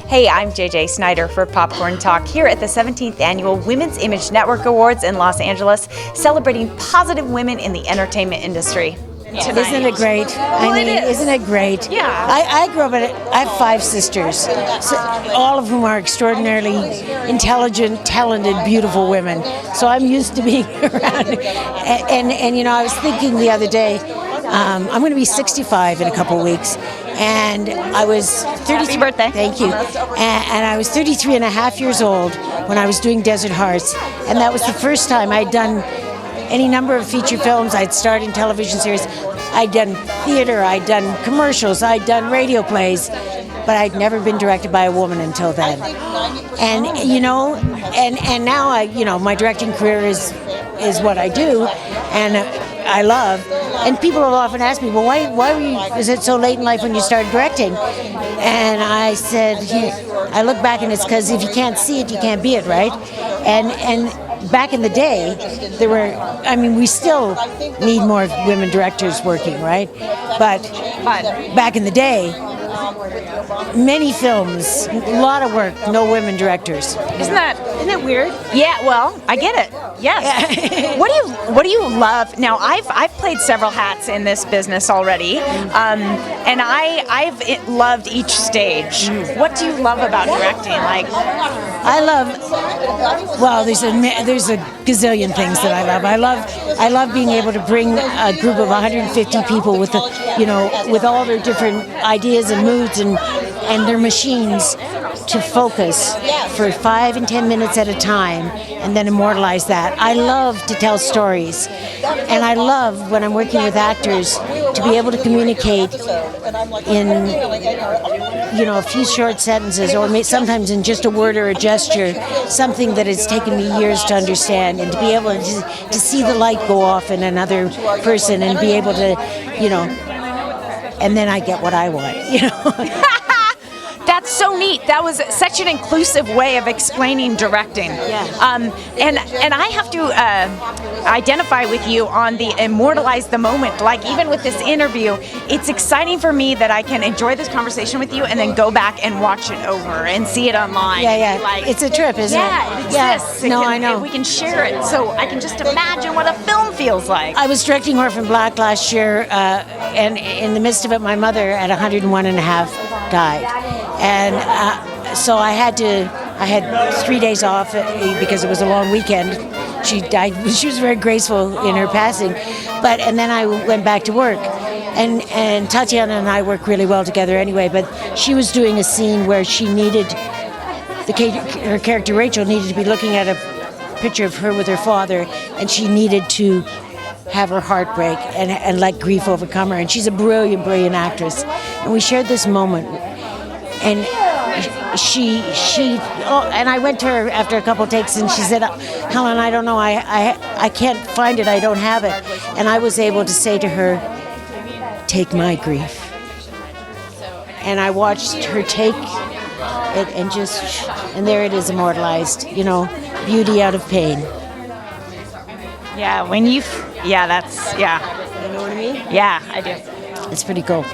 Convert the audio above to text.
Hey, I'm JJ Snyder for Popcorn Talk here at the 17th Annual Women's Image Network Awards in Los Angeles, celebrating positive women in the entertainment industry. Tonight. Isn't it great? Isn't it great? Yeah. I grew up I have 5 sisters, so, all of whom are extraordinarily intelligent, talented, beautiful women. So I'm used to being around. And you know, I was thinking the other day, I'm going to be 65 in a couple of weeks. And I was 33. Happy birthday. Thank you. And I was 33 and a half years old when I was doing Desert Hearts. And that was the first time I'd done any number of feature films. I'd starred in television series. I'd done theater. I'd done commercials. I'd done radio plays. But I'd never been directed by a woman until then. And, you know, and now my directing career is what I do. And I love. And people have often asked me, well, why was it so late in life when you started directing? And I said, I look back and it's because if you can't see it, you can't be it, right? And back in the day, we still need more women directors working, right? But back in the day, many films, a lot of work, no women directors. Isn't that weird? Yeah, well, I get it. Yes. Yeah. What do you love? Now, I've played several hats in this business already, and I've loved each stage. What do you love about directing? Like, I love. Well, there's a gazillion things that I love. I love being able to bring a group of 150 people with all their different ideas and moods and their machines to focus for 5 and 10 minutes at a time and then immortalize that. I love to tell stories, and I love when I'm working with actors to be able to communicate in a few short sentences, or sometimes in just a word or a gesture, something that has taken me years to understand, and to be able to see the light go off in another person and be able to, and then I get what I want, That's so neat. That was such an inclusive way of explaining directing. Yeah. And I have to identify with you on the immortalize the moment. Like, even with this interview, it's exciting for me that I can enjoy this conversation with you and then go back and watch it over and see it online. Yeah. Like, it's a trip, isn't it? Yeah, it exists. I know. We can share it, so I can just imagine what a film feels like. I was directing Orphan Black last year, and in the midst of it, my mother at 101 and a half died. And so I had 3 days off because it was a long weekend. She died. She was very graceful in her passing, and then I went back to work. And Tatiana and I work really well together anyway. But she was doing a scene where she needed her character Rachel needed to be looking at a picture of her with her father, and she needed to have her heart break and let grief overcome her. And she's a brilliant actress. And we shared this moment. And and I went to her after a couple takes, and she said, Helen, I don't know, I can't find it, I don't have it. And I was able to say to her, take my grief. And I watched her take it and there it is, immortalized, beauty out of pain. Yeah, You know what I mean? Yeah, I do. It's pretty cool.